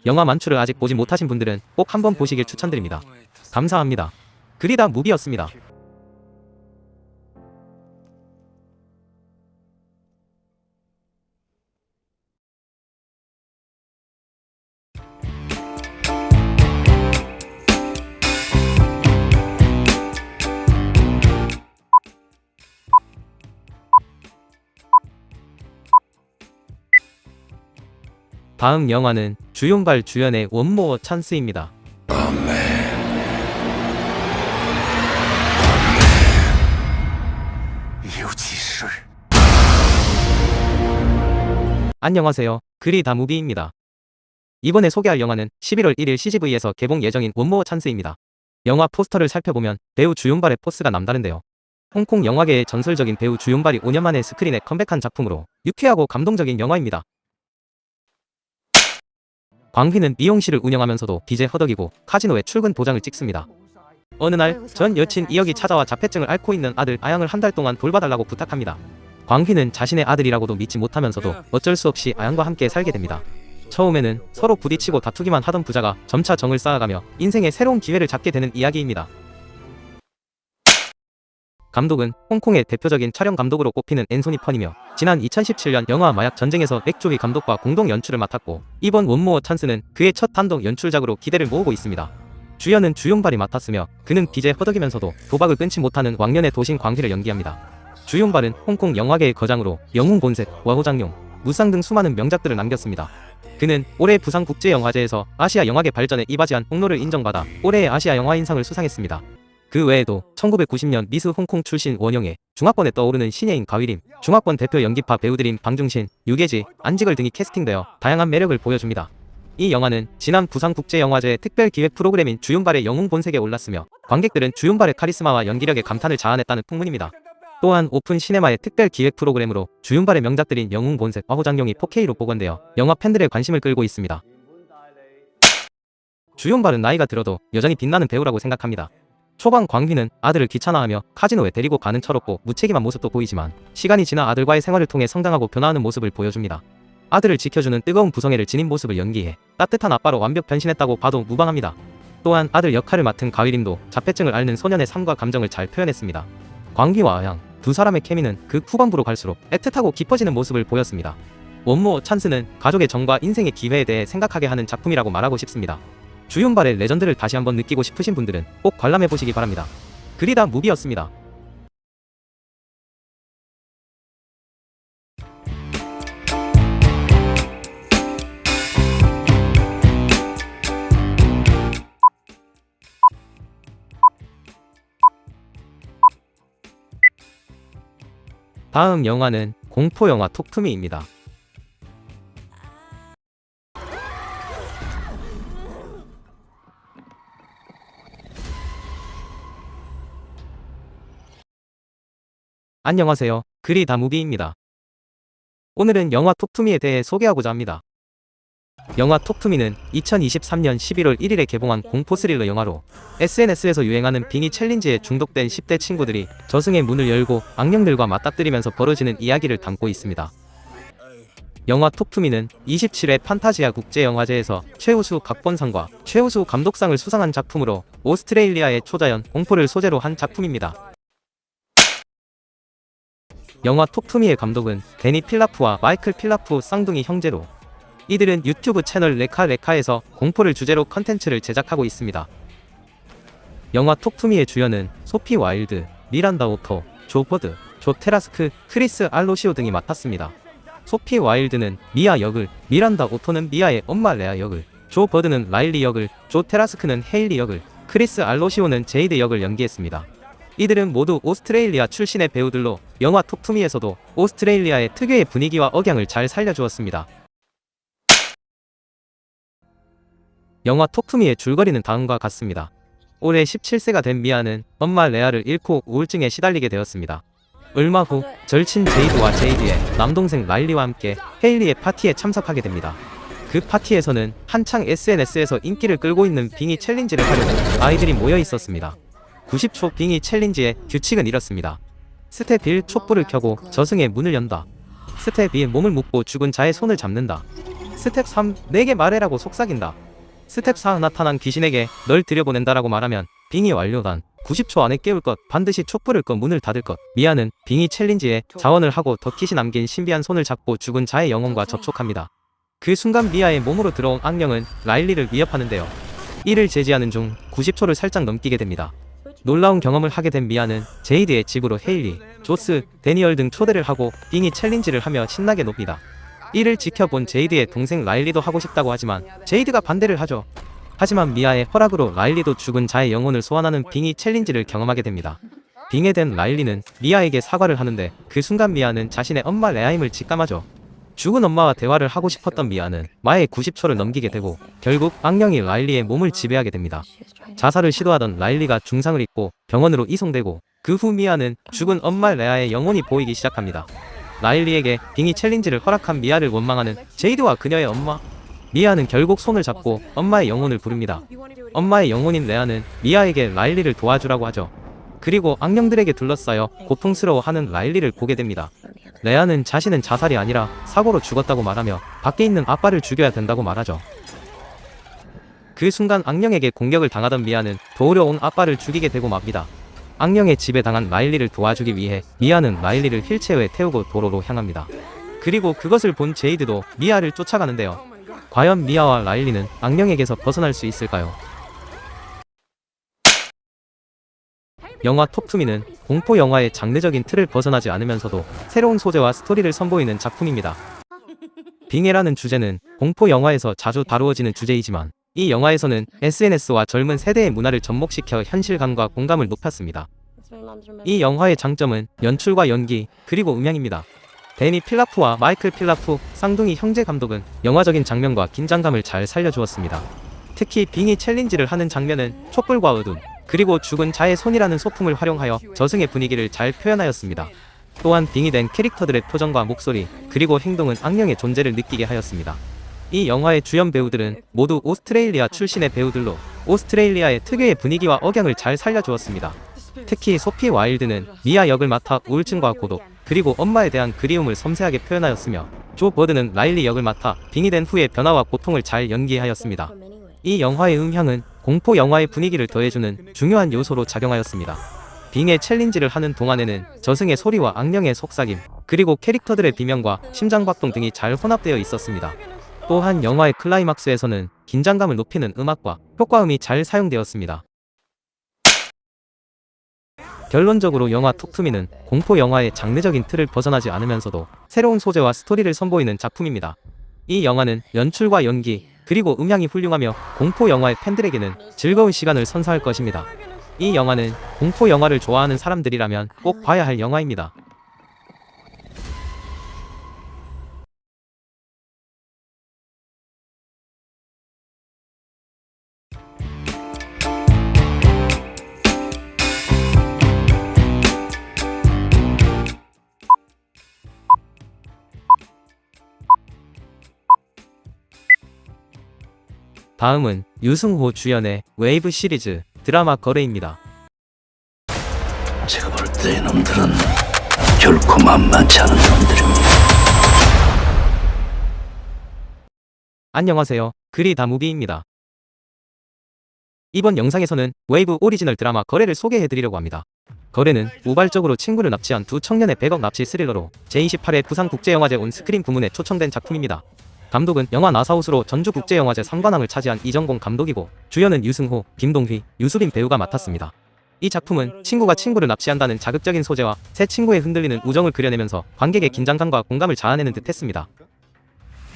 영화 만추를 아직 보지 못하신 분들은 꼭 한번 보시길 추천드립니다. 감사합니다. 그리다 무비였습니다. 다음 영화는 주용발 주연의 원모어 찬스입니다. 안녕하세요. 그리다 무비입니다. 이번에 소개할 영화는 11월 1일 CGV에서 개봉 예정인 원모어 찬스입니다. 영화 포스터를 살펴보면 배우 주용발의 포스가 남다른데요. 홍콩 영화계의 전설적인 배우 주용발이 5년 만에 스크린에 컴백한 작품으로 유쾌하고 감동적인 영화입니다. 광휘는 미용실을 운영하면서도 빚에 허덕이고 카지노에 출근 도장을 찍습니다. 어느 날 전 여친 이혁이 찾아와 자폐증을 앓고 있는 아들 아양을 한 달 동안 돌봐달라고 부탁합니다. 광휘는 자신의 아들이라고도 믿지 못하면서도 어쩔 수 없이 아양과 함께 살게 됩니다. 처음에는 서로 부딪히고 다투기만 하던 부자가 점차 정을 쌓아가며 인생의 새로운 기회를 잡게 되는 이야기입니다. 감독은 홍콩의 대표적인 촬영 감독으로 꼽히는 앤소니 펀이며 지난 2017년 영화 마약 전쟁에서 맥조비 감독과 공동 연출을 맡았고 이번 원모어 찬스는 그의 첫 단독 연출작으로 기대를 모으고 있습니다. 주연은 주용발이 맡았으며 그는 빚에 허덕이면서도 도박을 끊지 못하는 왕년의 도신 광휘를 연기합니다. 주용발은 홍콩 영화계의 거장으로 영웅 본색, 와호장룡, 무쌍 등 수많은 명작들을 남겼습니다. 그는 올해 부산국제영화제에서 아시아 영화계 발전에 이바지한 홍로를 인정받아 올해의 아시아 영화인상을 수상했습니다. 그 외에도 1990년 미스 홍콩 출신 원영애, 중화권에 떠오르는 신예인 가위림, 중화권 대표 연기파 배우들인 방중신, 유계지, 안지걸 등이 캐스팅되어 다양한 매력을 보여줍니다. 이 영화는 지난 부산국제영화제 특별기획 프로그램인 주윤발의 영웅 본색에 올랐으며 관객들은 주윤발의 카리스마와 연기력에 감탄을 자아냈다는 풍문입니다. 또한 오픈 시네마의 특별 기획 프로그램으로 주윤발의 명작들인 영웅 본색, 화호장룡이 4K로 복원되어 영화 팬들의 관심을 끌고 있습니다. 주윤발은 나이가 들어도 여전히 빛나는 배우라고 생각합니다. 초반 광휘는 아들을 귀찮아하며 카지노에 데리고 가는 철없고 무책임한 모습도 보이지만 시간이 지나 아들과의 생활을 통해 성장하고 변화하는 모습을 보여줍니다. 아들을 지켜주는 뜨거운 부성애를 지닌 모습을 연기해 따뜻한 아빠로 완벽 변신했다고 봐도 무방합니다. 또한 아들 역할을 맡은 가위림도 자폐증을 앓는 소년의 삶과 감정을 잘 표현했습니다. 광휘와 아양 두 사람의 케미는 극 후반부로 갈수록 애틋하고 깊어지는 모습을 보였습니다. 원모 찬스는 가족의 정과 인생의 기회에 대해 생각하게 하는 작품이라고 말하고 싶습니다. 주윤발의 레전드를 다시 한번 느끼고 싶으신 분들은 꼭 관람해보시기 바랍니다. 그리다 무비였습니다. 다음 영화는 공포영화 톡투미입니다. 안녕하세요. 그리다 무비입니다. 오늘은 영화 톡투미에 대해 소개하고자 합니다. 영화 톡투미는 2023년 11월 1일에 개봉한 공포 스릴러 영화로 SNS에서 유행하는 빙의 챌린지에 중독된 10대 친구들이 저승의 문을 열고 악령들과 맞닥뜨리면서 벌어지는 이야기를 담고 있습니다. 영화 톡투미는 27회 판타지아 국제영화제에서 최우수 각본상과 최우수 감독상을 수상한 작품으로 오스트레일리아의 초자연 공포를 소재로 한 작품입니다. 영화 톡투미의 감독은 데니 필라프와 마이클 필라프 쌍둥이 형제로 이들은 유튜브 채널 레카레카에서 공포를 주제로 컨텐츠를 제작하고 있습니다. 영화 톡투미의 주연은 소피 와일드, 미란다 오토, 조 버드, 조 테라스크, 크리스 알로시오 등이 맡았습니다. 소피 와일드는 미아 역을, 미란다 오토는 미아의 엄마 레아 역을, 조 버드는 라일리 역을, 조 테라스크는 헤일리 역을, 크리스 알로시오는 제이드 역을 연기했습니다. 이들은 모두 오스트레일리아 출신의 배우들로 영화 톡투미에서도 오스트레일리아의 특유의 분위기와 억양을 잘 살려주었습니다. 영화 톡투미의 줄거리는 다음과 같습니다. 올해 17세가 된 미아는 엄마 레아를 잃고 우울증에 시달리게 되었습니다. 얼마 후 절친 제이드와 제이드의 남동생 라일리와 함께 헤일리의 파티에 참석하게 됩니다. 그 파티에서는 한창 SNS에서 인기를 끌고 있는 빙의 챌린지를 하려는 아이들이 모여 있었습니다. 90초 빙의 챌린지의 규칙은 이렇습니다. 스텝 1 촛불을 켜고 저승의 문을 연다. 스텝 2 몸을 묶고 죽은 자의 손을 잡는다. 스텝 3 내게 말해라고 속삭인다. 스텝 4 나타난 귀신에게 널 들여보낸다라고 말하면 빙의 완료단 90초 안에 깨울 것, 반드시 촛불을 꺼 문을 닫을 것. 미아는 빙의 챌린지에 자원을 하고 덧킷이 남긴 신비한 손을 잡고 죽은 자의 영혼과 접촉합니다. 그 순간 미아의 몸으로 들어온 악령은 라일리를 위협하는데요. 이를 제지하는 중 90초를 살짝 넘기게 됩니다. 놀라운 경험을 하게 된 미아는 제이드의 집으로 헤일리, 조스, 데니얼 등 초대를 하고 빙의 챌린지를 하며 신나게 놉니다. 이를 지켜본 제이드의 동생 라일리도 하고 싶다고 하지만 제이드가 반대를 하죠. 하지만 미아의 허락으로 라일리도 죽은 자의 영혼을 소환하는 빙의 챌린지를 경험하게 됩니다. 빙의된 라일리는 미아에게 사과를 하는데 그 순간 미아는 자신의 엄마 레아임을 직감하죠. 죽은 엄마와 대화를 하고 싶었던 미아는 마의 90초를 넘기게 되고 결국 악령이 라일리의 몸을 지배하게 됩니다. 자살을 시도하던 라일리가 중상을 입고 병원으로 이송되고 그 후 미아는 죽은 엄마 레아의 영혼이 보이기 시작합니다. 라일리에게 빙의 챌린지를 허락한 미아를 원망하는 제이드와 그녀의 엄마. 미아는 결국 손을 잡고 엄마의 영혼을 부릅니다. 엄마의 영혼인 레아는 미아에게 라일리를 도와주라고 하죠. 그리고 악령들에게 둘러싸여 고통스러워하는 라일리를 보게 됩니다. 레아는 자신은 자살이 아니라 사고로 죽었다고 말하며 밖에 있는 아빠를 죽여야 된다고 말하죠. 그 순간 악령에게 공격을 당하던 미아는 도우려 온 아빠를 죽이게 되고 맙니다. 악령의 지배당한 라일리를 도와주기 위해 미아는 라일리를 휠체어에 태우고 도로로 향합니다. 그리고 그것을 본 제이드도 미아를 쫓아가는데요. 과연 미아와 라일리는 악령에게서 벗어날 수 있을까요? 영화 톡투미는 공포 영화의 장르적인 틀을 벗어나지 않으면서도 새로운 소재와 스토리를 선보이는 작품입니다. 빙해라는 주제는 공포 영화에서 자주 다루어지는 주제이지만 이 영화에서는 SNS와 젊은 세대의 문화를 접목시켜 현실감과 공감을 높였습니다. 이 영화의 장점은 연출과 연기, 그리고 음향입니다. 데니 필라프와 마이클 필라프, 쌍둥이 형제 감독은 영화적인 장면과 긴장감을 잘 살려주었습니다. 특히 빙이 챌린지를 하는 장면은 촛불과 어둠, 그리고 죽은 자의 손이라는 소품을 활용하여 저승의 분위기를 잘 표현하였습니다. 또한 빙이 된 캐릭터들의 표정과 목소리, 그리고 행동은 악령의 존재를 느끼게 하였습니다. 이 영화의 주연 배우들은 모두 오스트레일리아 출신의 배우들로 오스트레일리아의 특유의 분위기와 억양을 잘 살려주었습니다. 특히 소피 와일드는 미아 역을 맡아 우울증과 고독, 그리고 엄마에 대한 그리움을 섬세하게 표현하였으며 조 버드는 라일리 역을 맡아 빙이 된 후의 변화와 고통을 잘 연기하였습니다. 이 영화의 음향은 공포 영화의 분위기를 더해주는 중요한 요소로 작용하였습니다. 빙의 챌린지를 하는 동안에는 저승의 소리와 악령의 속삭임, 그리고 캐릭터들의 비명과 심장박동 등이 잘 혼합되어 있었습니다. 또한 영화의 클라이막스에서는 긴장감을 높이는 음악과 효과음이 잘 사용되었습니다. 결론적으로 영화 톡투미는 공포 영화의 장르적인 틀을 벗어나지 않으면서도 새로운 소재와 스토리를 선보이는 작품입니다. 이 영화는 연출과 연기, 그리고 음향이 훌륭하며 공포 영화의 팬들에게는 즐거운 시간을 선사할 것입니다. 이 영화는 공포 영화를 좋아하는 사람들이라면 꼭 봐야 할 영화입니다. 다음은 유승호 주연의 웨이브 시리즈 드라마 거래입니다. 제가 볼 때 이놈들은 결코 만만치 않은 놈들입니다. 안녕하세요. 그리다무비입니다. 이번 영상에서는 웨이브 오리지널 드라마 거래를 소개해드리려고 합니다. 거래는 우발적으로 친구를 납치한 두 청년의 100억 납치 스릴러로 제28회 부산국제영화제 온스크린 부문에 초청된 작품입니다. 감독은 영화 나사웃으로 전주국제영화제 상관왕을 차지한 이정공 감독이고 주연은 유승호, 김동휘, 유수빈 배우가 맡았습니다. 이 작품은 친구가 친구를 납치한다는 자극적인 소재와 새 친구의 흔들리는 우정을 그려내면서 관객의 긴장감과 공감을 자아내는 듯 했습니다.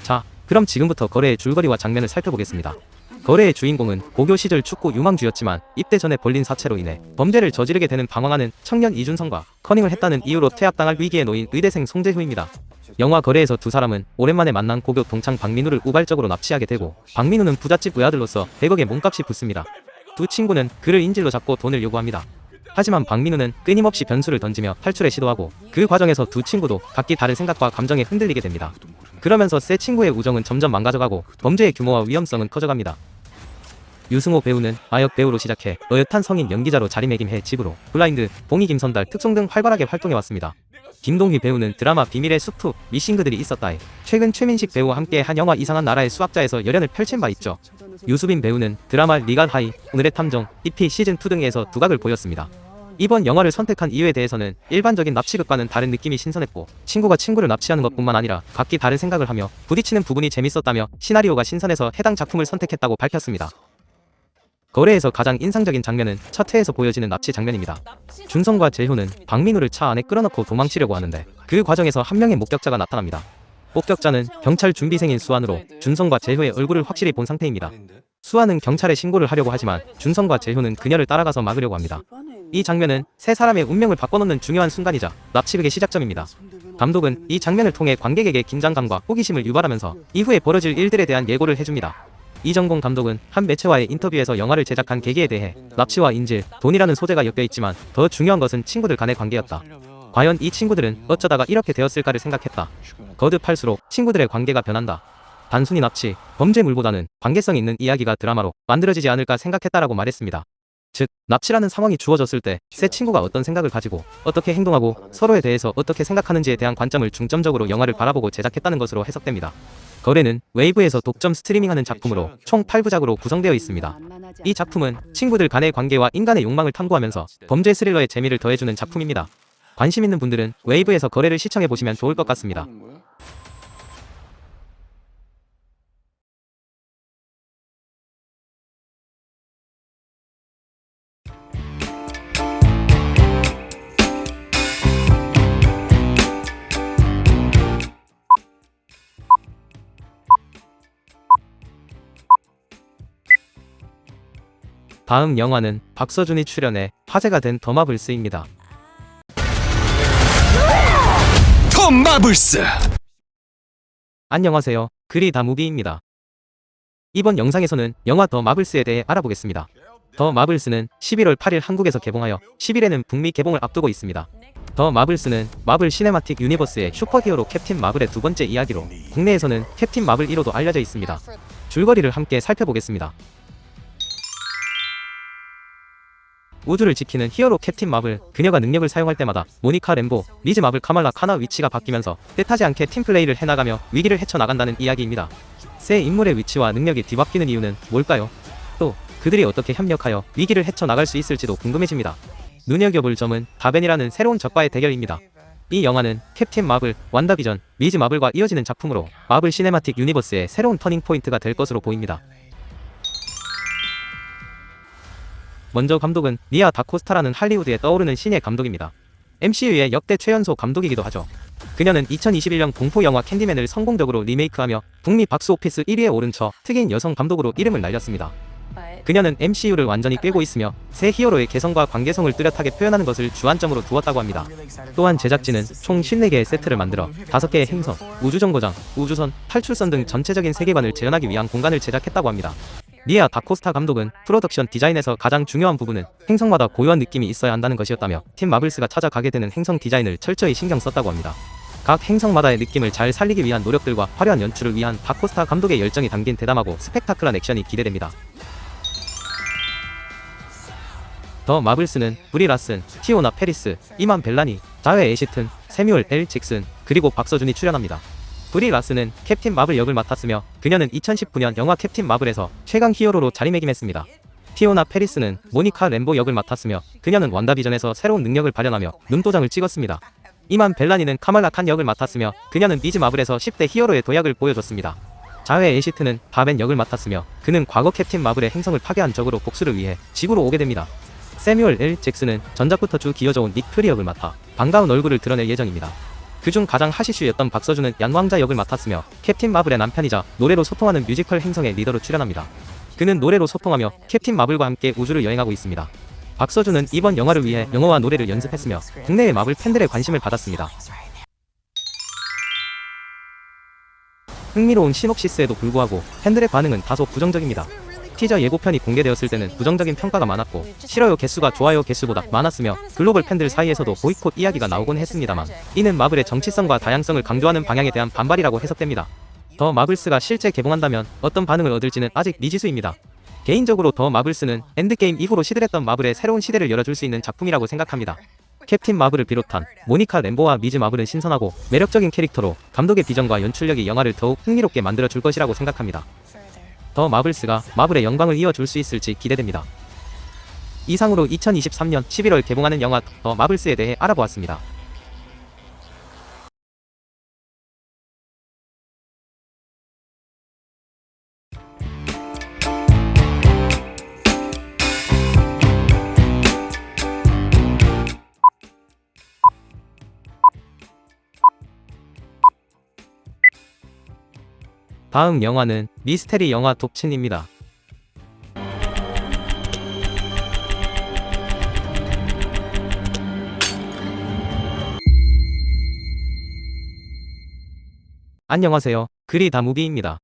자, 그럼 지금부터 거래의 줄거리와 장면을 살펴보겠습니다. 거래의 주인공은 고교 시절 축구 유망주였지만 입대 전에 벌린 사체로 인해 범죄를 저지르게 되는 방황하는 청년 이준성과 커닝을 했다는 이유로 퇴학당할 위기에 놓인 의대생 송재효입니다. 영화 거래에서 두 사람은 오랜만에 만난 고교 동창 박민우를 우발적으로 납치하게 되고 박민우는 부잣집 외아들로서 100억의 몸값이 붙습니다. 두 친구는 그를 인질로 잡고 돈을 요구합니다. 하지만 박민우는 끊임없이 변수를 던지며 탈출에 시도하고 그 과정에서 두 친구도 각기 다른 생각과 감정에 흔들리게 됩니다. 그러면서 새 친구의 우정은 점점 망가져가고 범죄의 규모와 위험성은 커져갑니다. 유승호 배우는 아역 배우로 시작해 어엿한 성인 연기자로 자리매김해 집으로, 블라인드, 봉이 김선달, 특송 등 활발하게 활동해왔습니다. 김동휘 배우는 드라마 비밀의 숲, 미싱그들이 있었다에 최근 최민식 배우와 함께 한 영화 이상한 나라의 수학자에서 열연을 펼친 바 있죠. 유수빈 배우는 드라마 리갈 하이, 오늘의 탐정, EP 시즌2 등에서 두각을 보였습니다. 이번 영화를 선택한 이유에 대해서는 일반적인 납치극과는 다른 느낌이 신선했고 친구가 친구를 납치하는 것뿐만 아니라 각기 다른 생각을 하며 부딪히는 부분이 재밌었다며 시나리오가 신선해서 해당 작품을 선택했다고 밝혔습니다. 거래에서 가장 인상적인 장면은 첫 회에서 보여지는 납치 장면입니다. 준성과 재효는 박민우를 차 안에 끌어넣고 도망치려고 하는데 그 과정에서 한 명의 목격자가 나타납니다. 목격자는 경찰 준비생인 수환으로 준성과 재효의 얼굴을 확실히 본 상태입니다. 수환은 경찰에 신고를 하려고 하지만 준성과 재효는 그녀를 따라가서 막으려고 합니다. 이 장면은 세 사람의 운명을 바꿔놓는 중요한 순간이자 납치극의 시작점입니다. 감독은 이 장면을 통해 관객에게 긴장감과 호기심을 유발하면서 이후에 벌어질 일들에 대한 예고를 해줍니다. 이정공 감독은 한 매체와의 인터뷰에서 영화를 제작한 계기에 대해 납치와 인질, 돈이라는 소재가 엮여있지만 더 중요한 것은 친구들 간의 관계였다. 과연 이 친구들은 어쩌다가 이렇게 되었을까를 생각했다. 거듭할수록 친구들의 관계가 변한다. 단순히 납치, 범죄물보다는 관계성 있는 이야기가 드라마로 만들어지지 않을까 생각했다라고 말했습니다. 즉, 납치라는 상황이 주어졌을 때 새 친구가 어떤 생각을 가지고 어떻게 행동하고 서로에 대해서 어떻게 생각하는지에 대한 관점을 중점적으로 영화를 바라보고 제작했다는 것으로 해석됩니다. 거래는 웨이브에서 독점 스트리밍하는 작품으로 총 8부작으로 구성되어 있습니다. 이 작품은 친구들 간의 관계와 인간의 욕망을 탐구하면서 범죄 스릴러의 재미를 더해주는 작품입니다. 관심 있는 분들은 웨이브에서 거래를 시청해보시면 좋을 것 같습니다. 다음 영화는 박서준이 출연해 화제가 된 더 마블스입니다. 더 마블스. 안녕하세요. 그리 다 무비입니다. 이번 영상에서는 영화 더 마블스에 대해 알아보겠습니다. 더 마블스는 11월 8일 한국에서 개봉하여 10일에는 북미 개봉을 앞두고 있습니다. 더 마블스는 마블 시네마틱 유니버스의 슈퍼히어로 캡틴 마블의 두 번째 이야기로 국내에서는 캡틴 마블 1호도 알려져 있습니다. 줄거리를 함께 살펴보겠습니다. 우주를 지키는 히어로 캡틴 마블, 그녀가 능력을 사용할 때마다 모니카 램보, 미즈 마블 카말라 카나 위치가 바뀌면서 뜻하지 않게 팀플레이를 해나가며 위기를 헤쳐나간다는 이야기입니다. 새 인물의 위치와 능력이 뒤바뀌는 이유는 뭘까요? 또 그들이 어떻게 협력하여 위기를 헤쳐나갈 수 있을지도 궁금해집니다. 눈여겨볼 점은 다벤이라는 새로운 적과의 대결입니다. 이 영화는 캡틴 마블, 완다비전, 미즈 마블과 이어지는 작품으로 마블 시네마틱 유니버스의 새로운 터닝 포인트가 될 것으로 보입니다. 먼저 감독은 니아 다코스타라는 할리우드에 떠오르는 신예 감독입니다. MCU의 역대 최연소 감독이기도 하죠. 그녀는 2021년 공포 영화 캔디맨을 성공적으로 리메이크하며 북미 박스오피스 1위에 오른 저 특이인 여성 감독으로 이름을 날렸습니다. 그녀는 MCU를 완전히 꿰고 있으며 새 히어로의 개성과 관계성을 뚜렷하게 표현하는 것을 주안점으로 두었다고 합니다. 또한 제작진은 총 54개의 세트를 만들어 5개의 행성, 우주정거장, 우주선, 탈출선 등 전체적인 세계관을 재현하기 위한 공간을 제작했다고 합니다. 니아 다코스타 감독은 프로덕션 디자인에서 가장 중요한 부분은 행성마다 고유한 느낌이 있어야 한다는 것이었다며 팀 마블스가 찾아가게 되는 행성 디자인을 철저히 신경 썼다고 합니다. 각 행성마다의 느낌을 잘 살리기 위한 노력들과 화려한 연출을 위한 다코스타 감독의 열정이 담긴 대담하고 스펙타클한 액션이 기대됩니다. 더 마블스는 브리 라슨, 티오나 페리스, 이만 벨라니, 자웨 애시튼, 세뮤얼 L 잭슨, 그리고 박서준이 출연합니다. 브리 라슨은 캡틴 마블 역을 맡았으며 그녀는 2019년 영화 캡틴 마블에서 최강 히어로로 자리매김했습니다. 티오나 페리스는 모니카 램보 역을 맡았으며 그녀는 완다비전에서 새로운 능력을 발현하며 눈도장을 찍었습니다. 이만 벨라니는 카말라 칸 역을 맡았으며 그녀는 미즈 마블에서 10대 히어로의 도약을 보여줬습니다. 자웨 애시트는 바벤 역을 맡았으며 그는 과거 캡틴 마블의 행성을 파괴한 적으로 복수를 위해 지구로 오게 됩니다. 세뮤얼 L 잭슨은 전작부터 주 기어져온 닉 퓨리 역을 맡아 반가운 얼굴을 드러낼 예정입니다. 그중 가장 하시슈였던 박서준은 얀왕자 역을 맡았으며 캡틴 마블의 남편이자 노래로 소통하는 뮤지컬 행성의 리더로 출연합니다. 그는 노래로 소통하며 캡틴 마블과 함께 우주를 여행하고 있습니다. 박서준은 이번 영화를 위해 영어와 노래를 연습했으며 국내의 마블 팬들의 관심을 받았습니다. 흥미로운 시놉시스에도 불구하고 팬들의 반응은 다소 부정적입니다. 티저 예고편이 공개되었을 때는 부정적인 평가가 많았고 싫어요 개수가 좋아요 개수보다 많았으며 글로벌 팬들 사이에서도 보이콧 이야기가 나오곤 했습니다만 이는 마블의 정치성과 다양성을 강조하는 방향에 대한 반발이라고 해석됩니다. 더 마블스가 실제 개봉한다면 어떤 반응을 얻을지는 아직 미지수입니다. 개인적으로 더 마블스는 엔드게임 이후로 시들했던 마블의 새로운 시대를 열어줄 수 있는 작품이라고 생각합니다. 캡틴 마블을 비롯한 모니카 램보와 미즈 마블은 신선하고 매력적인 캐릭터로 감독의 비전과 연출력이 영화를 더욱 흥미롭게 만들어줄 것이라고 생각합니다. 더 마블스가 마블의 영광을 이어줄 수 있을지 기대됩니다. 이상으로 2023년 11월 개봉하는 영화 더 마블스에 대해 알아보았습니다. 다음 영화는 미스테리 영화 독친입니다. 안녕하세요. 그리 다 무비입니다.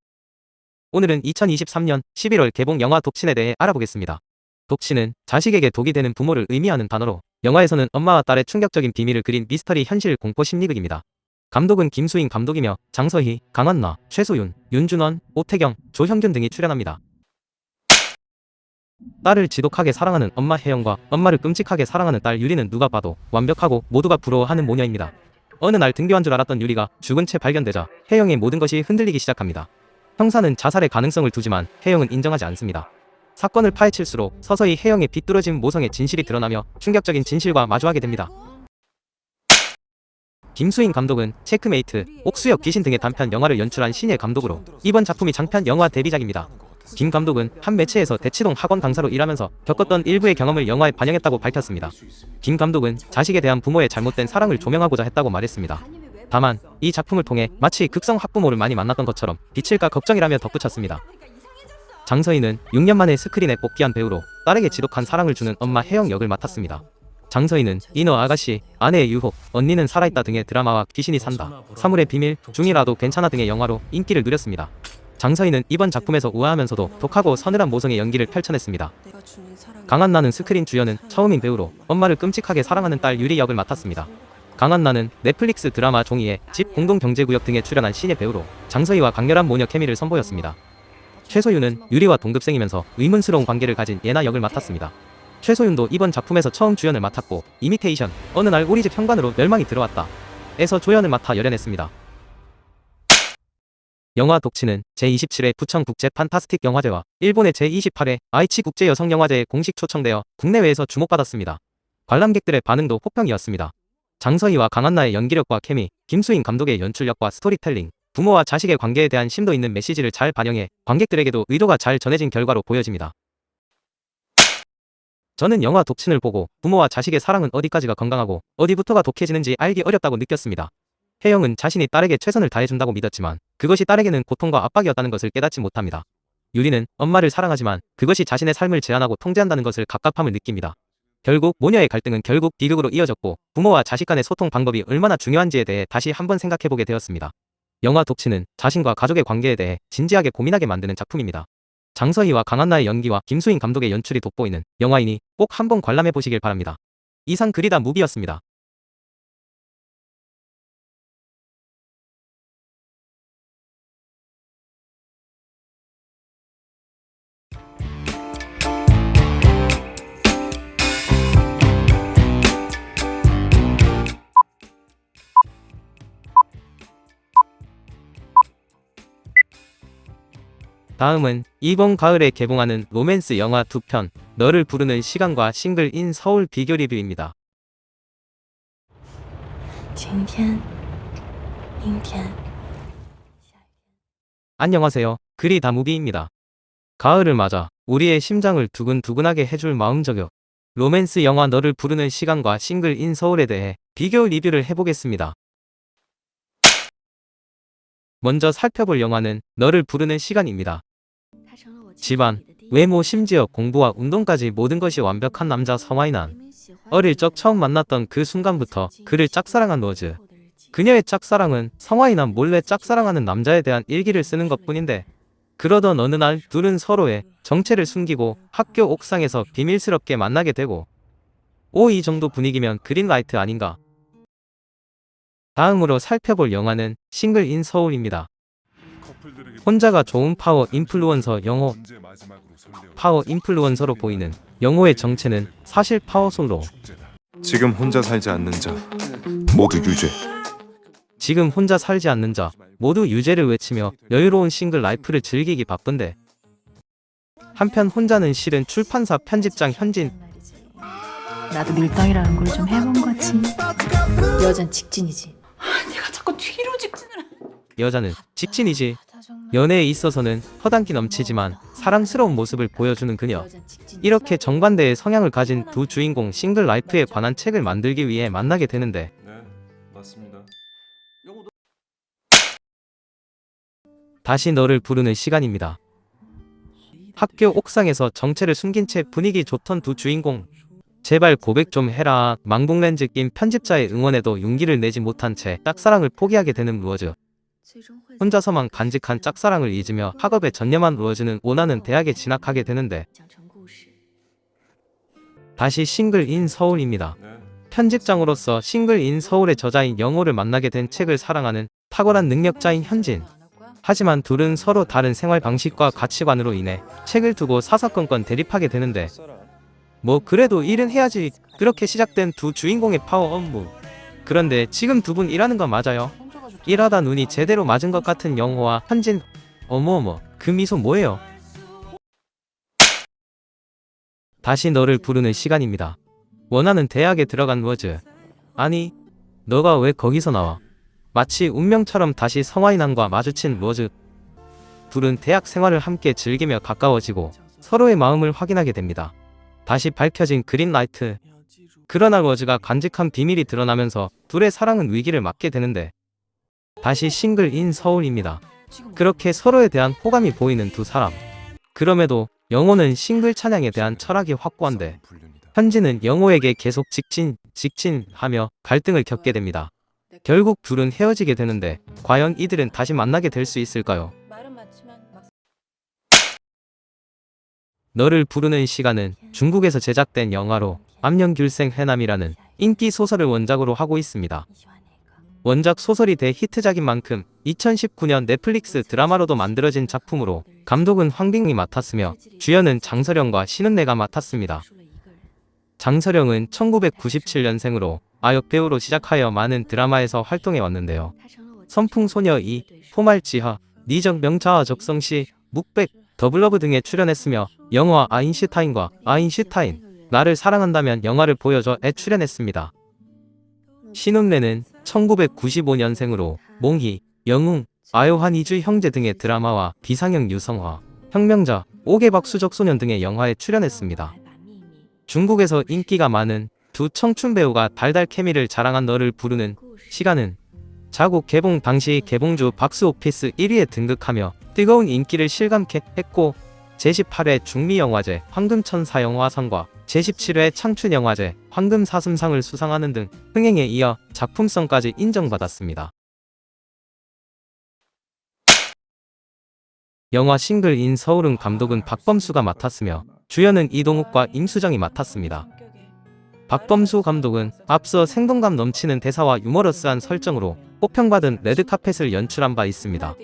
오늘은 2023년 11월 개봉 영화 독친에 대해 알아보겠습니다. 독친은 자식에게 독이 되는 부모를 의미하는 단어로 영화에서는 엄마와 딸의 충격적인 비밀을 그린 미스터리 현실 공포 심리극입니다. 감독은 김수인 감독이며 장서희, 강한나, 최소윤, 윤준원, 오태경, 조형균 등이 출연합니다. 딸을 지독하게 사랑하는 엄마 혜영과 엄마를 끔찍하게 사랑하는 딸 유리는 누가 봐도 완벽하고 모두가 부러워하는 모녀입니다. 어느 날 등교한 줄 알았던 유리가 죽은 채 발견되자 혜영의 모든 것이 흔들리기 시작합니다. 형사는 자살의 가능성을 두지만 혜영은 인정하지 않습니다. 사건을 파헤칠수록 서서히 혜영의 비뚤어진 모성의 진실이 드러나며 충격적인 진실과 마주하게 됩니다. 김수인 감독은 체크메이트, 옥수역 귀신 등의 단편 영화를 연출한 신예 감독으로 이번 작품이 장편 영화 데뷔작입니다. 김 감독은 한 매체에서 대치동 학원 강사로 일하면서 겪었던 일부의 경험을 영화에 반영했다고 밝혔습니다. 김 감독은 자식에 대한 부모의 잘못된 사랑을 조명하고자 했다고 말했습니다. 다만 이 작품을 통해 마치 극성 학부모를 많이 만났던 것처럼 비칠까 걱정이라며 덧붙였습니다. 장서희는 6년 만에 스크린에 복귀한 배우로 딸에게 지독한 사랑을 주는 엄마 혜영 역을 맡았습니다. 장서희는 이너 아가씨, 아내의 유혹, 언니는 살아있다 등의 드라마와 귀신이 산다, 사물의 비밀, 중이라도 괜찮아 등의 영화로 인기를 누렸습니다. 장서희는 이번 작품에서 우아하면서도 독하고 서늘한 모성의 연기를 펼쳐냈습니다. 강한나는 스크린 주연은 처음인 배우로 엄마를 끔찍하게 사랑하는 딸 유리 역을 맡았습니다. 강한나는 넷플릭스 드라마 종이의 집 공동경제구역 등에 출연한 신예 배우로 장서희와 강렬한 모녀 케미를 선보였습니다. 최소윤은 유리와 동급생이면서 의문스러운 관계를 가진 예나 역을 맡았습니다. 최소윤도 이번 작품에서 처음 주연을 맡았고 이미테이션, 어느 날 우리 집 현관으로 멸망이 들어왔다 에서 조연을 맡아 열연했습니다. 영화 독치는 제27회 부천 국제 판타스틱 영화제와 일본의 제28회 아이치 국제 여성 영화제에 공식 초청되어 국내외에서 주목받았습니다. 관람객들의 반응도 호평이었습니다. 장서희와 강한나의 연기력과 케미, 김수인 감독의 연출력과 스토리텔링, 부모와 자식의 관계에 대한 심도 있는 메시지를 잘 반영해 관객들에게도 의도가 잘 전해진 결과로 보여집니다. 저는 영화 독친을 보고 부모와 자식의 사랑은 어디까지가 건강하고 어디부터가 독해지는지 알기 어렵다고 느꼈습니다. 혜영은 자신이 딸에게 최선을 다해준다고 믿었지만 그것이 딸에게는 고통과 압박이었다는 것을 깨닫지 못합니다. 유리는 엄마를 사랑하지만 그것이 자신의 삶을 제한하고 통제한다는 것을 갑갑함을 느낍니다. 결국 모녀의 갈등은 결국 비극으로 이어졌고 부모와 자식 간의 소통 방법이 얼마나 중요한지에 대해 다시 한번 생각해보게 되었습니다. 영화 독치는 자신과 가족의 관계에 대해 진지하게 고민하게 만드는 작품입니다. 장서희와 강한나의 연기와 김수인 감독의 연출이 돋보이는 영화이니 꼭 한번 관람해보시길 바랍니다. 이상 그리다 무비였습니다. 다음은 이번 가을에 개봉하는 로맨스 영화 2편, 너를 부르는 시간과 싱글 인 서울 비교 리뷰입니다. 晴天，明天。 안녕하세요. 그리다 무비입니다. 가을을 맞아 우리의 심장을 두근두근하게 해줄 마음저격 로맨스 영화 너를 부르는 시간과 싱글 인 서울에 대해 비교 리뷰를 해보겠습니다. 먼저 살펴볼 영화는 너를 부르는 시간입니다. 집안, 외모 심지어 공부와 운동까지 모든 것이 완벽한 남자 성화인한. 어릴 적 처음 만났던 그 순간부터 그를 짝사랑한 로즈. 그녀의 짝사랑은 성화인한 몰래 짝사랑하는 남자에 대한 일기를 쓰는 것뿐인데 그러던 어느 날 둘은 서로의 정체를 숨기고 학교 옥상에서 비밀스럽게 만나게 되고 이 정도 분위기면 그린라이트 아닌가. 다음으로 살펴볼 영화는 싱글 인 서울입니다. 혼자가 좋은 파워 인플루언서 영호. 파워 인플루언서로 보이는 영호의 정체는 사실 파워솔로. 지금 혼자 살지 않는 자 모두 유죄. 지금 혼자 살지 않는 자 모두 유죄를 외치며 여유로운 싱글 라이프를 즐기기 바쁜데 한편 혼자는 실은 출판사 편집장 현진. 나도 밀당이라는 걸 좀 해본 거지. 여잔 직진이지. 내가 자꾸 뒤로 직진을. 여자는 직진이지. 연애에 있어서는 허당기 넘치지만 사랑스러운 모습을 보여주는 그녀. 이렇게 정반대의 성향을 가진 두 주인공 싱글 라이프에 관한 책을 만들기 위해 만나게 되는데 네, 맞습니다. 다시 너를 부르는 시간입니다. 학교 옥상에서 정체를 숨긴 채 분위기 좋던 두 주인공. 제발 고백 좀 해라. 망봉렌즈 낀 편집자의 응원에도 용기를 내지 못한 채 짝사랑을 포기하게 되는 로즈. 혼자서만 간직한 짝사랑을 잊으며 학업에 전념한 로즈는 원하는 대학에 진학하게 되는데 다시 싱글 인 서울입니다. 편집장으로서 싱글 인 서울의 저자인 영호를 만나게 된 책을 사랑하는 탁월한 능력자인 현진. 하지만 둘은 서로 다른 생활 방식과 가치관으로 인해 책을 두고 사사건건 대립하게 되는데 뭐 그래도 일은 해야지. 그렇게 시작된 두 주인공의 파워 업무. 그런데 지금 두 분 일하는 거 맞아요? 일하다 눈이 제대로 맞은 것 같은 영호와 현진. 어머어머, 그 미소 뭐예요? 다시 너를 부르는 시간입니다. 원하는 대학에 들어간 로즈. 아니, 너가 왜 거기서 나와? 마치 운명처럼 다시 성화인왕과 마주친 로즈. 둘은 대학 생활을 함께 즐기며 가까워지고 서로의 마음을 확인하게 됩니다. 다시 밝혀진 그린라이트. 그러나 로즈가 간직한 비밀이 드러나면서 둘의 사랑은 위기를 맞게 되는데 다시 싱글 인 서울입니다. 그렇게 서로에 대한 호감이 보이는 두 사람. 그럼에도 영호는 싱글 찬양에 대한 철학이 확고한데 현지는 영호에게 계속 직진하며 갈등을 겪게 됩니다. 결국 둘은 헤어지게 되는데 과연 이들은 다시 만나게 될 수 있을까요? 말은 맞지만 막 너를 부르는 시간은 중국에서 제작된 영화로 암령귤생 회남이라는 인기 소설을 원작으로 하고 있습니다. 원작 소설이 대히트작인 만큼 2019년 넷플릭스 드라마로도 만들어진 작품으로 감독은 황빙이 맡았으며 주연은 장서령과 신은내가 맡았습니다. 장서령은 1997년생으로 아역배우로 시작하여 많은 드라마에서 활동해 왔는데요. 선풍소녀 2, 포말지하, 니적 명자와 적성시, 묵백, 더블러브 등에 출연했으며 영화 아인슈타인과 아인슈타인, 나를 사랑한다면 영화를 보여줘에 출연했습니다. 신은래는 1995년생으로 몽희, 영웅, 아요한 이주 형제 등의 드라마와 비상형 유성화, 혁명자, 옥의 수적소년 등의 영화에 출연했습니다. 중국에서 인기가 많은 두 청춘 배우가 달달 케미를 자랑한 너를 부르는 시간은 자국 개봉 당시 개봉주 박스오피스 1위에 등극하며 뜨거운 인기를 실감했고 제18회 중미영화제 황금천사영화상과 제17회 창춘영화제 황금사슴상을 수상하는 등 흥행에 이어 작품성까지 인정받았습니다. 영화 싱글 인 서울은 감독은 박범수가 맡았으며 주연은 이동욱과 임수정이 맡았습니다. 박범수 감독은 앞서 생동감 넘치는 대사와 유머러스한 설정으로 호평받은 레드카펫을 연출한 바 있습니다.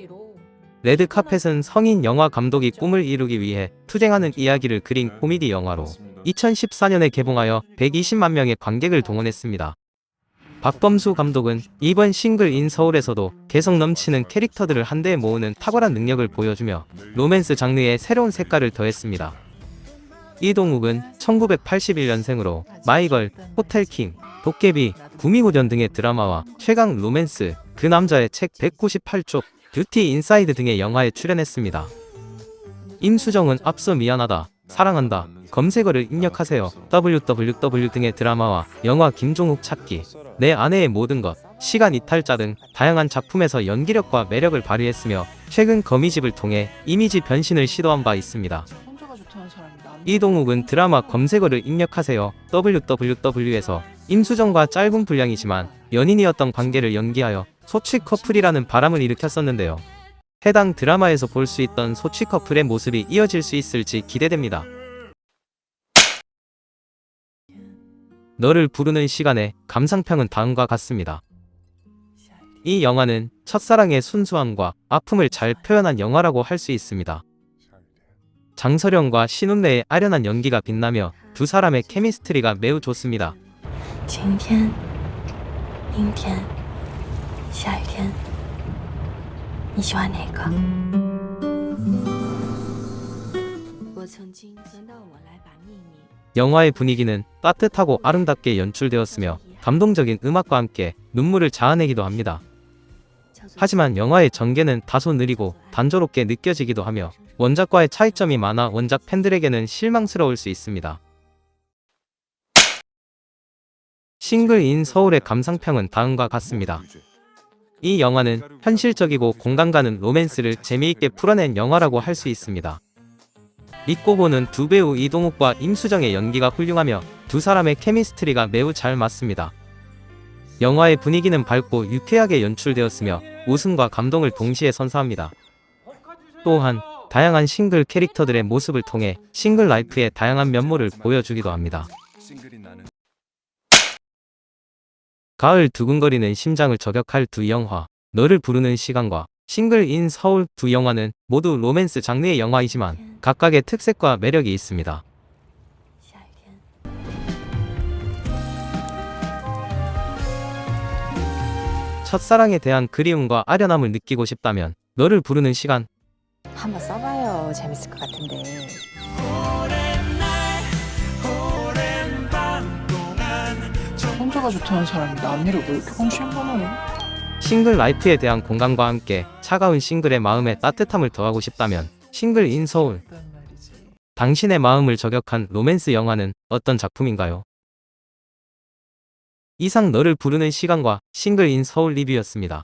레드카펫은 성인 영화 감독이 꿈을 이루기 위해 투쟁하는 이야기를 그린 코미디 영화로 2014년에 개봉하여 120만 명의 관객을 동원했습니다. 박범수 감독은 이번 싱글 인 서울에서도 개성 넘치는 캐릭터들을 한데에 모으는 탁월한 능력을 보여주며 로맨스 장르에 새로운 색깔을 더했습니다. 이동욱은 1981년생으로 마이걸, 호텔킹, 도깨비, 구미호전 등의 드라마와 최강 로맨스, 그 남자의 책 198쪽, 뷰티 인사이드 등의 영화에 출연했습니다. 임수정은 앞서 미안하다, 사랑한다, 검색어를 입력하세요, www 등의 드라마와 영화 김종욱 찾기, 내 아내의 모든 것, 시간 이탈자 등 다양한 작품에서 연기력과 매력을 발휘했으며 최근 거미집을 통해 이미지 변신을 시도한 바 있습니다. 이동욱은 드라마 검색어를 입력하세요 www에서 임수정과 짧은 분량이지만 연인이었던 관계를 연기하여 소취 커플이라는 바람을 일으켰었는데요. 해당 드라마에서 볼 수 있던 소취 커플의 모습이 이어질 수 있을지 기대됩니다. 너를 부르는 시간의 감상평은 다음과 같습니다. 이 영화는 첫사랑의 순수함과 아픔을 잘 표현한 영화라고 할 수 있습니다. 장서령과 신은래의 아련한 연기가 빛나며 두 사람의 케미스트리가 매우 좋습니다. 晴天、明天、下雨天，你喜欢哪个？我曾经轮到我来把秘密。 영화의 분위기는 따뜻하고 아름답게 연출되었으며 감동적인 음악과 함께 눈물을 자아내기도 합니다. 하지만 영화의 전개는 다소 느리고 단조롭게 느껴지기도 하며 원작과의 차이점이 많아 원작 팬들에게는 실망스러울 수 있습니다. 싱글 인 서울의 감상평은 다음과 같습니다. 이 영화는 현실적이고 공감 가는 로맨스를 재미있게 풀어낸 영화라고 할 수 있습니다. 믿고 보는 두 배우 이동욱과 임수정의 연기가 훌륭하며 두 사람의 케미스트리가 매우 잘 맞습니다. 영화의 분위기는 밝고 유쾌하게 연출되었으며 웃음과 감동을 동시에 선사합니다. 또한 다양한 싱글 캐릭터들의 모습을 통해 싱글 라이프의 다양한 면모를 보여주기도 합니다. 가을 두근거리는 심장을 저격할 두 영화, 너를 부르는 시간과 싱글 인 서울 두 영화는 모두 로맨스 장르의 영화이지만 각각의 특색과 매력이 있습니다. 첫사랑에 대한 그리움과 아련함을 느끼고 싶다면 너를 부르는 시간, 한번 써봐요. 재밌을 것 같은데. 혼자가 좋다는 사람이 남일을 왜 이렇게 관심 많아요? 싱글 라이프에 대한 공감과 함께 차가운 싱글의 마음에 따뜻함을 더하고 싶다면 싱글 인 서울. 당신의 마음을 저격한 로맨스 영화는 어떤 작품인가요? 이상 너를 부르는 시간과 싱글 인 서울 리뷰였습니다.